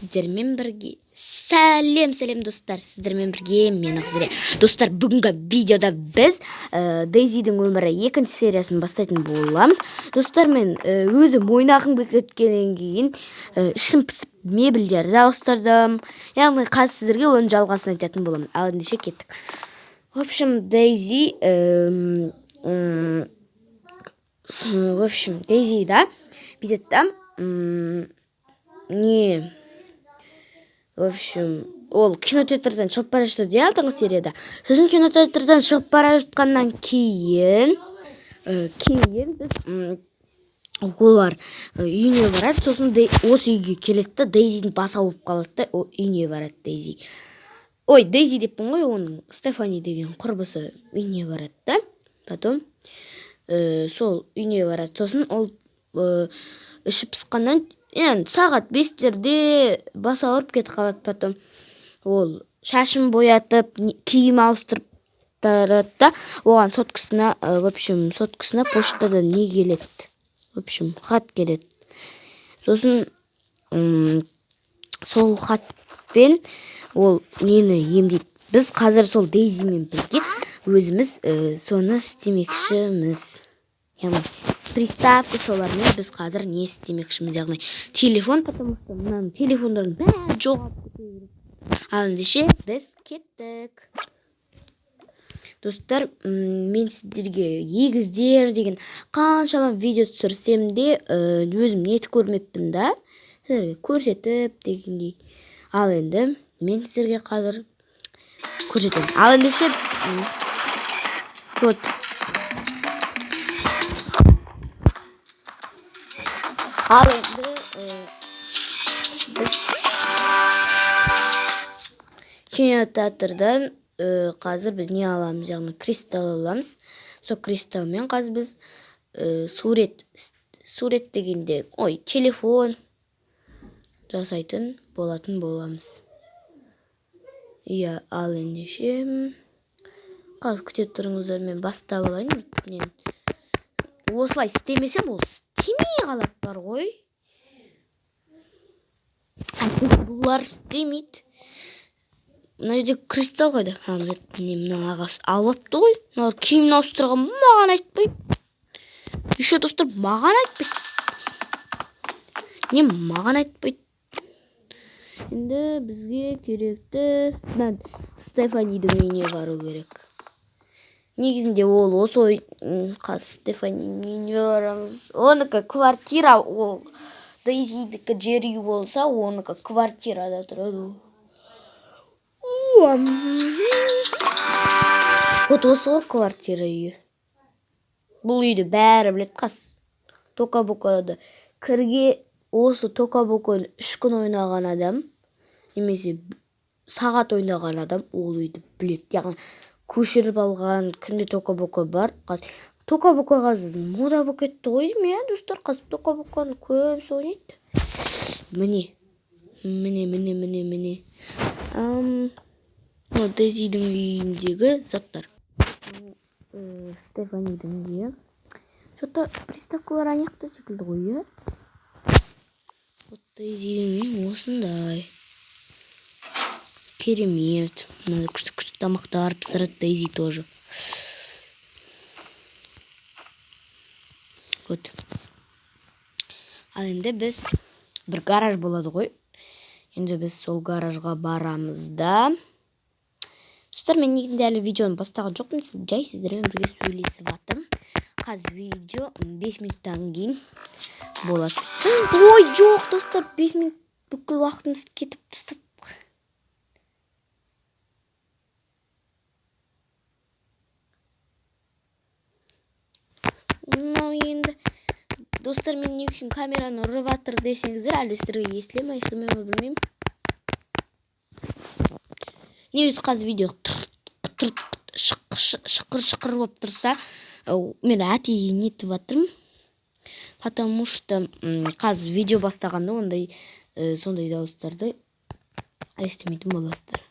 сіздермен бірге сәлем достар, сіздермен бірге мен Ақзіре. Достар, бүгінгі видеода біз Дейзидің өмірі 2-ші сериясын бастайтын боламыз. Достар, мен өзім ойнағым кеткеннен кейін ішім пісіп мебельдерді ауыстырдым. Яғни қазір сіздерге оның жалғасын айтатын боламын. Ал ендеше кеттік. В общем, Дейзи да бүйтеді да ол кинотеатрдан шығып бара жатты де алдыңғы серияда. Сосын кинотеатрдан шығып бара жатқаннан кейін біз олар үйіне барады. Сосын осы үйге келеді да Дейзидің басы ауырып қалады да үйіне барады Дейзи. Ой, Дейзи деппін ғой, оның Стефани деген құрбысы үйіне барады да. Потом сол үйіне барады. Сосын ол іші пысқаннан сағат 5-терде басы ауырып кетіп қалады. Потом ол шашын боятып, киім ауыстырып тарады да, оған соткысына поштадан не келеді? Хат келеді. Сосын сол хатпен ол нені емдейді. Біз қазір сол Дейзимен бірге өзіміз соны істемекшіміз. Яғни приставка солармен біз қазір не істемекшіміз, яғни телефон, потому что мынаның телефондардың бәрі жоғалып кете береді. Ал ендеше біз кеттік. Достар, мен сіздерге егіздер деген қаншама видео түсірсем де өзім неті көрмеппін да, сіздерге көрсетіп дегендей. Ал енді мен сіздерге қазір көрсетемін. Ал ендеше вот ал енді біз кинотеатрдан қазір біз не аламыз, яғни кристалл аламыз. Сол кристаллмен қазір біз сурет дегенде, телефон жасайтын болатын боламыз. Ал ендеше қазір күте тұрыңыздар, мен бастап алайын. Осылай істемесем, ол істемей қалады бар ғой. Бұлар істемейді. Мына жерде кристалл қайда? Мына ағасы алыпты ғой. Мыналар киімін ауыстырған маған айтпайды. Еще достар маған айтпайды. Маған айтпайды. Енді бізге керекті Стефанидің үйіне бару керек. Негізінде ол осы Стефанидің үйіне барамыз. Оныкі квартира, ол Дейзидікі жер үй болса, оныкі квартирада тұрады. Вот осы ғой квартира үйі. Бұл үйді бәрі білет қас. Тока-бокада кірге осы тока-боканы 3 күн ойнаған адам, немесе сағат ойнаған адам ол үйді білет. Яғни көшіріп алған күнде тока-бока бар. Тока-бока қазір мода болып кетті ғой деймін, достар. Қазір тока-боканы көбісі ойнайды. Міне. Дейзидің үйіндегі заттар. Стефанидің үйі. Что-то приставкалар аяқта секілді ғой, Дейзидің үйі осындай. Керемет. Күшті тамақтар пісіреді Дейзи тоже. Вот. Ал енді біз бір гараж болады ғой. Енді біз сол гаражға барамыз да. Достар, мен негізінде әлі видеоны бастаған жоқпын. Жай сіздермен бірге сөйлесіп жатырмын. Қазір видео 5 минуттан кейін болады. Ой, жоқ, достар, 5 минут бүкіл уақытымыз кетіп тастады. Енді достар, мен не үшін камераны ұрып жатыр десеңіздер, әлі сіздерге естіле ме, білмеймін. Негізі қазір видео шықыр болып тұрса, мен әтейі нетіп жатырмын. Потому что қазір видео бастағанда сондай дауыстарды естімейтін боласыздар.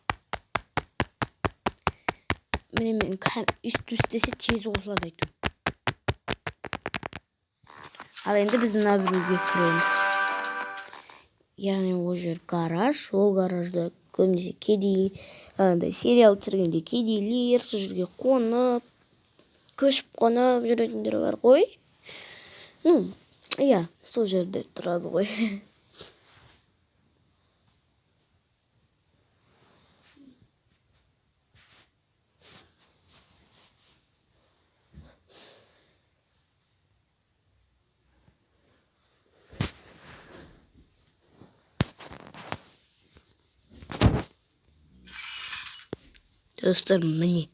Мен үсті-үстесе тез қосылады айту. Ал енді біз мына бір үйге кіреміз. яғни ол жер гараж, ол гаражда көбінесе кедей, андай сериал түсіргенде кедейлер сол жерге қонып, көшіп қонып жүретіндер бар ғой. Иә, сол жерде тұрады ғой. Достар, міне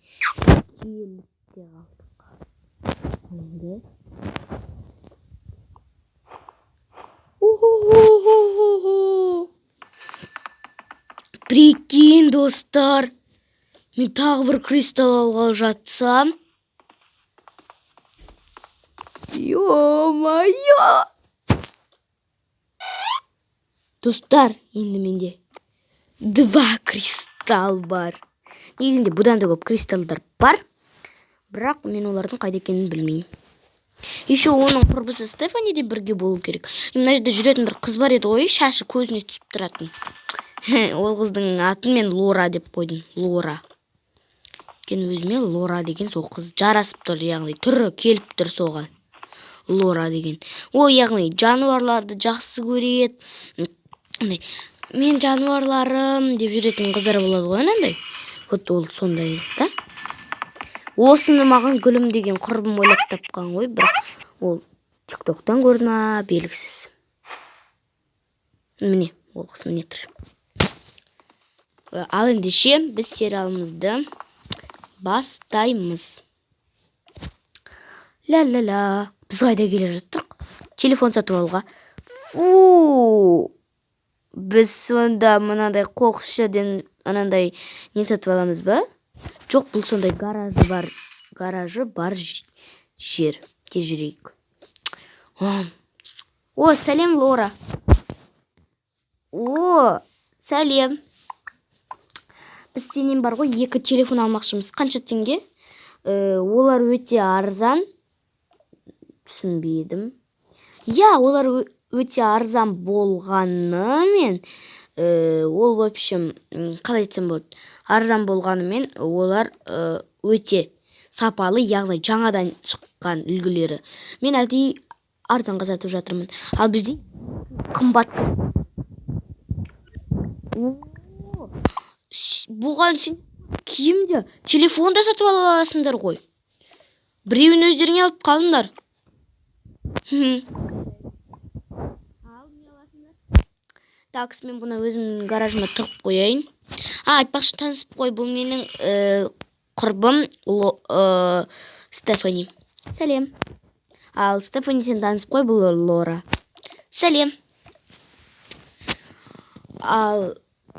келіп те қалдық. Енді прикинь, достар, мен тағы бір кристалл алғалы жатсам. Ё-моё! Достар, енді менде 2 кристалл бар. Негізінде бұдан да көп кристаллдар бар, бірақ мен олардың қайда екенін білмеймін. Еще оның құрбысы Стефани де бірге болу керек. Мына жерде жүретін бір қыз бар еді ғой, шашы көзіне түсіп тұратын. Ол қыздың атын мен Лора деп қойдым. Лора. Кен өзіме Лора деген сол қыз жарасып тұр, яғни түрі келіп тұр соған. Лора деген. Ол яғни жануарларды жақсы көреді. Мен жануарларым деп жүретін қыздар болады ғой, анандай. Вот ол сондай қыз да. Осыны маған Гүлім деген құрбым ойлап тапқан ғой, бірақ ол тиктоктан көрді ма белгісіз. Міне, ол қыз міне тұр. Ал ендеше біз сериалымызды бастаймыз. Ла-ла-ла. Біз қайда келе жаттық? Телефон сатып алуға. Фу! Біз сонда мынандай қоқыс жерден анандай не сатып аламыз ба? Жоқ, бұл сондай гаражы бар жер. Тез жүрейік. О, сәлем, Лора. О, сәлем. Біз сенен бар ғой 2 телефон алмақшымыз. Қанша теңге? Олар өте арзан. Түсінбедім. Я, олар өте арзан болғанымен, ол в общем, қалай айтсам болады, арзан болғанымен олар өте сапалы, яғни жаңадан шыққан үлгілері. Мен әлде арзанға сатып жатырмын. Ал бізде қымбат. Бұған сен киімде телефонда сатып аласыңдар ғой. Біреуін өздеріңе алып қалыңдар. Такс, мен бұны өзімнің гаражыма тығып қояйын. Айтпақшы, танысып қой, бұл менің құрбым Стефани. Сәлем. Ал Стефани, сен танысып қой, бұл Лора. Сәлем. Ал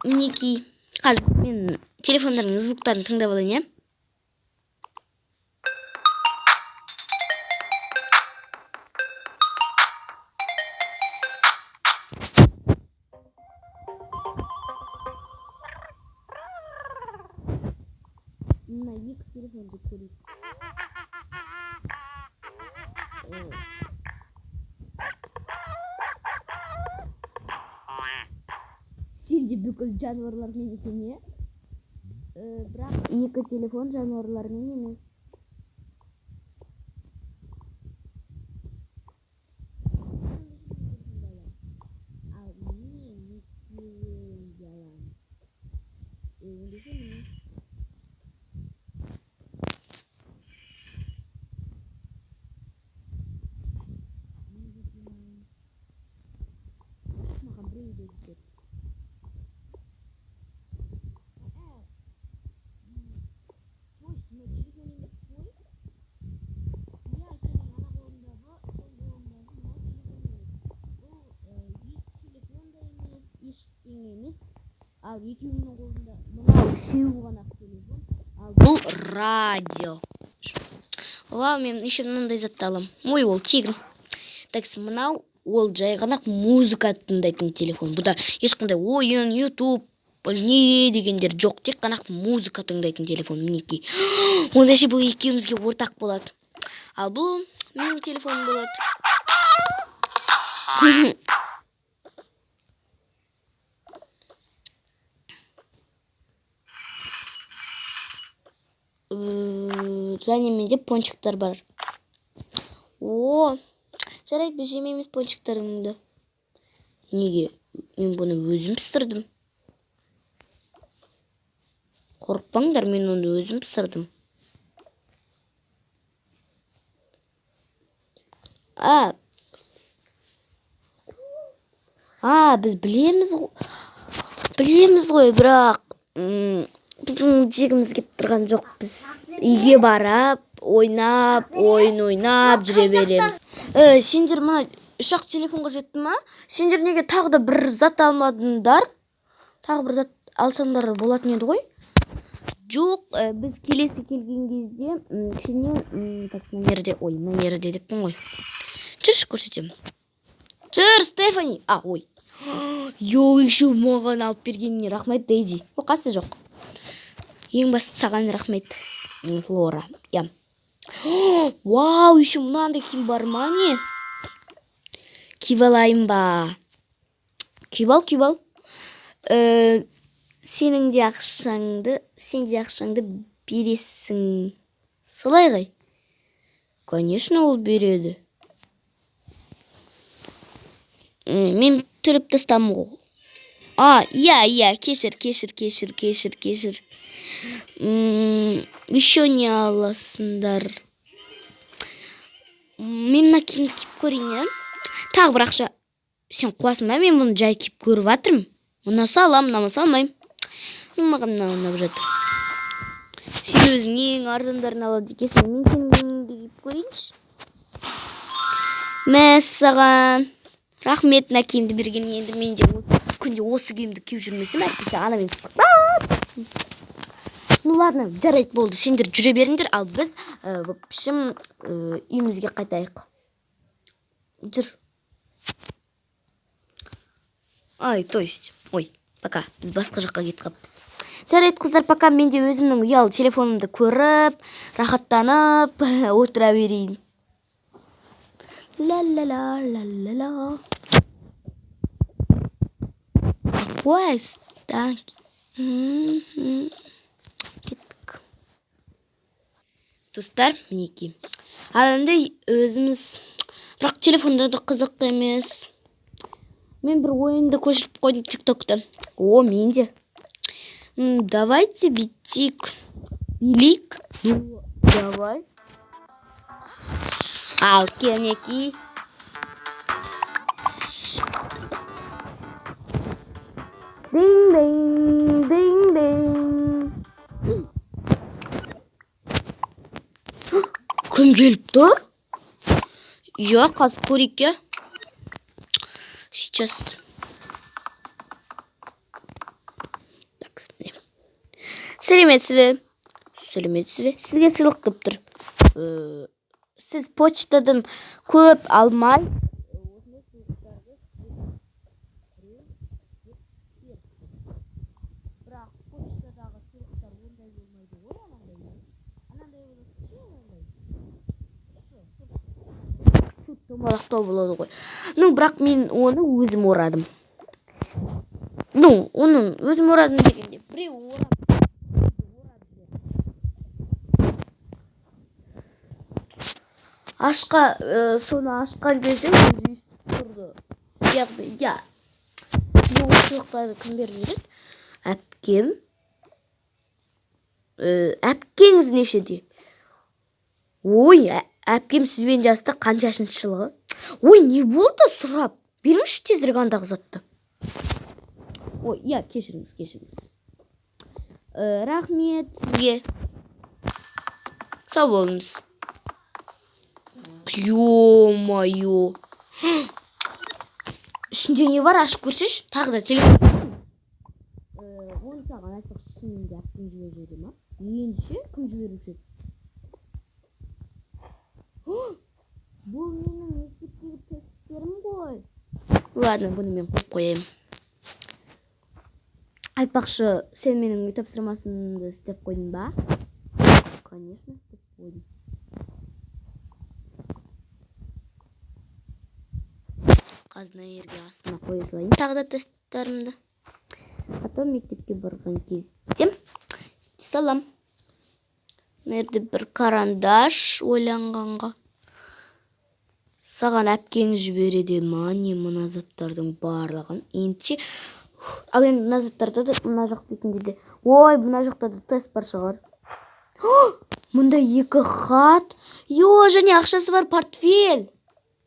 мінекей, қазір мен телефондарының звуктарын тыңдап алайын, е? Мына 2 телефонды көрейік. Сенде бүкіл жануарлармен екен, е? Бірақ 2 телефон жануарлармен емес. Ал екеуінің қолында мынау 3 ғана телефон. Ал бұл радио. Вау, мен еще мынандай затты аламын. Ой, ол тегін. Так, мынау ол жай ғана музыка тыңдайтын телефон. Бұда ешқандай ойын, YouTube, не дегендер жоқ. Тек қана музыка тыңдайтын телефон. Мінекей. Онда ше бұл екеумізге ортақ болады. Ал бұл менің телефоным болады. және менде пончиктар бар. О, жарайды, біз жемейміз пончиктарыңды. Неге? Мен бұны өзім пісірдім. Қорықпаңдар, мен оны өзім пісірдім. Біз білеміз ғой, бірақ біздің жегіміз кеп тұрған жоқ. Біз үйге барып, ойын ойнап жүре береміз. Сендер мына үш-ақ телефонға жетті ма? Сендер неге тағы да бір зат алмадыңдар? Тағы бір зат алсаңдар болатын еді ғой? Жоқ, біз келесі келген кезде сенен номерде деппін ғой. Жүрші көрсетем. Жүр, Стефани. Ой. Еще маған алып бергеніне рахмет, Дейзи. Оқасы жоқ. Ең басты саған рахмет, Флора. Вау, еще мынандай киім бар ма не? Киіп алайын ба? Киіп ал. Сен де ақшаңды бересің. Солай ғой? Конечно, ол береді. Мен түріп тастам ғой. Кешір. Еще не аласыңдар. Мен мына киімді киіп көрейін, тағы бір ақша. Сен қуасың ба? Мен бұны жай киіп көріп жатырмын. Ұнаса алам, ұнамаса алмаймын. Маған ұнап жатыр. Сен өзің ең арзандарын алады екенсің. Мен сенің киіміңді киіп көрейінші. Мәссаған. Рахмет, мына киімді берген. Енді мен де күнде осы киімді киіп жүрмесем, әйтпесе анамен Ну ладно, жарайды, болды. Сендер жүре беріңдер, ал біз үйімізге қайтайық. Жүр. Пока. Біз басқа жаққа кетіп қалыппыз. Жарайды, қыздар, пока. Мен де өзімнің ұялы телефонымды көріп, рахаттанып отыра берейін. Ла-ла-ла. Кеттік. Достар, мінеки. Ал енді өзіміз, бірақ телефонда да қызық емес. Мен бір ойынды көшіріп қойдым тиктокта. Мен де. Давайте билик. Давай. Ал кенеки. Дing. Кім келіп тұр? Қазір көрейік. Сейчас. Так, сәлеметсіз бе? Сізге сыйлық келіп тұр. Сіз почтадан көп алмай, бірақ почтадағы сыйлықтар ондай болмайды ғой, анандай домалақтау болады ғой. Бірақ мен оны өзім орадым. Өзім орадым дегенде, біреу орады. Соны ашқан кезде өзі тұрды. Яғни, сізге осылықтарды кім беріп жүреді? Әпкем. Әпкеңіз нешеде? Әпкем сізбен жаста қанша жашыншы жылғы? Не болды сұрап? Беріңізші тезірек андағы затты. Кешіріңіз. Рахмет сізге. Сау болыңыз. Ё-моё. Ішінде не бар, ашып көрсеш? Тағы да телефон. Оны саған айтпақ шынында әпкем жіберіп жүрді ма? Ендеше кім жіберіп жүрді? Бұл менің мектептегі тесттерім ғой. Ладно, бұны мен қойып қояйын. Айтпақшы, сен менің үй тапсырмасымды істеп қойдың ба? Конечно, істеп қойдым. Қазына ерге астына қоя салайын тағы да тесттарымды. А то мектепке барған кезде істей салам. Nerede bir карандаш ойланғанға. Саған әпкең жібереді мане мына заттардың барлығын. Ендеше ал енді мына заттарда да мына жақ бетінде де. Ой, мына жақта да тест бар шығар. Мұнда 2 хат. Және ақшасы бар портфель.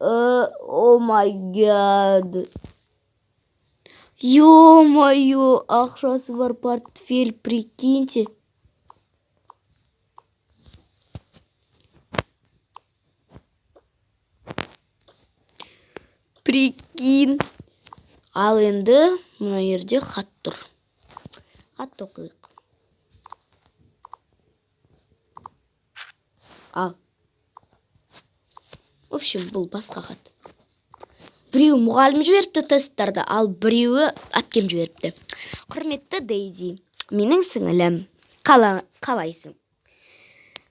О май гад. Ё-моё, ақшасы бар портфель, прикиньте. Прикинь. Ал енді мына жерде хат тұр. Хат оқиық. Ал. В общем, бұл басқа хат. Біреуі мұғалім жіберіпті тесттарды, ал біреуі әпкем жіберіпті. Құрметті Дейзи, менің сіңілім, қалайсың?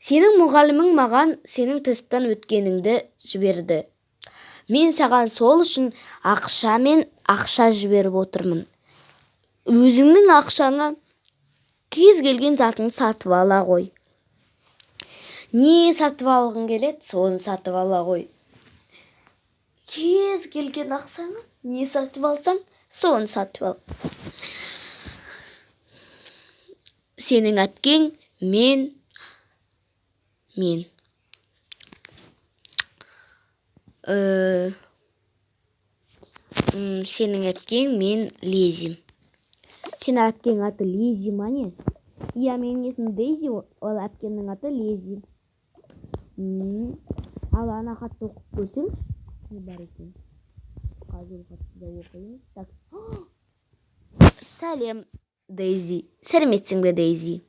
Сенің мұғалімің маған сенің тесттен өткеніңді жіберді. Мен саған сол үшін ақша жіберіп отырмын. Өзіңнің ақшаңа кез келген затың сатып ала ғой. Не сатып алғың келеді, соны сатып ала ғой. Кез келген ақшаңа не сатып алсаң, соны сатып ал. Сенің әпкең мен. Сенің әпкең мен Лизи. Сенің әпкең аты Лизи ма не? Иә, менің есімім Дейзи, ол әпкемнің аты Лизи. Ал ана хатты оқып көрсең, не бар екен? Қазір хатты да оқиын. Сәлем, Дейзи. Сәлеметсің бе, Дейзи?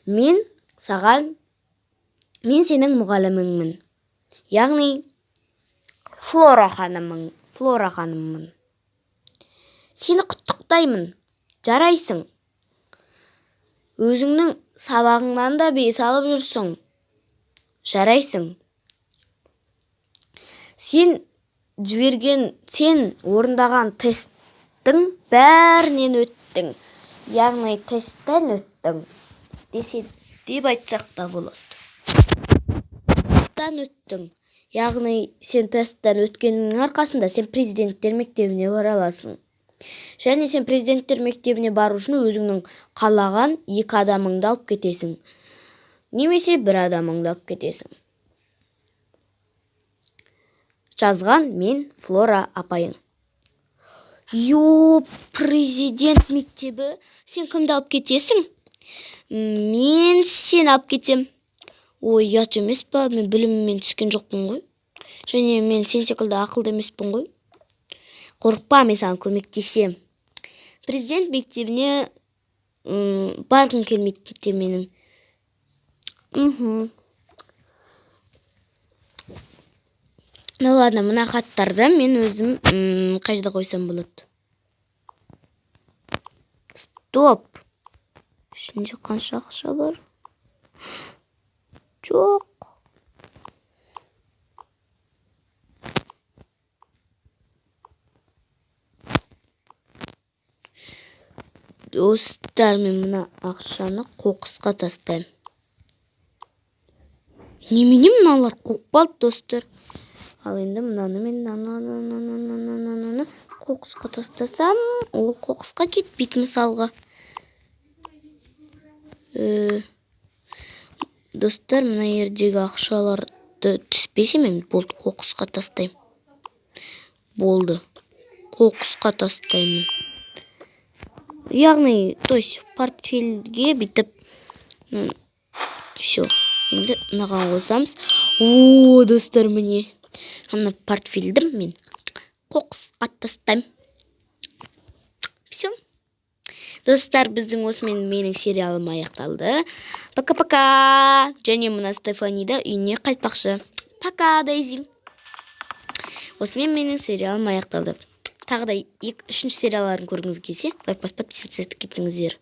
Мен сенің мұғаліміңмін. Яғни Флора ханыммын. Сені құттықтаймын. Жарайсың. Өзіңнің сабағыңнан да бес алып жүрсің. Жарайсың. Сен орындаған тесттің бәрінен өттің. Яғни тесттен өттің. Деп айтсақ та болады. Тесттен өттің. Яғни сен тесттен өткеннің арқасында сен президенттер мектебіне бара аласың. Және сен президенттер мектебіне бару үшін өзіңнің қалаған 2 адамыңды алып кетесің. Немесе 1 адамыңды алып кетесің. Жазған мен Флора апайың. Президент мектебі, сен кімді алып кетесің? Мен сен алып кетем. Ой, ят емес па, мен біліммен түскен жоқпын ғой. Және мен сен секілді ақылды емеспін ғой. Қорықпа, мен саған көмектесем. Президент мектебіне барғым келмейді менің. Ну ладно, мына хаттарды мен өзім қайда қойсам болады? Стоп. Ішінде қанша ақша бар? Жоқ. Достар, мен мына ақшаны қоқысқа тастаймын. Немене мыналар қоқпалды, достар? Ал енді мынаны мен қоқысқа тастасам, ол қоқысқа кетпейді мысалға. Достар, мына жердегі ақшаларды түспесе мен болды қоқысқа тастаймын. Болды. Қоқысқа тастаймын. Яғни, портфельге бітіп. Все. Енді мынаған қосамыз. Достар, міне. Мына портфельді мен қоқысқа тастаймын. Все. Достар, біздің осымен менің сериалым аяқталды. Пока-пока. Және мына Стефанида үйіне қайтпақшы. Пока, Дейзи. Осымен менің сериалым аяқталды. Тағы да 3-ші сериаларын көргіңіз келсе, лайк басып подписываться етіп кетіңіздер.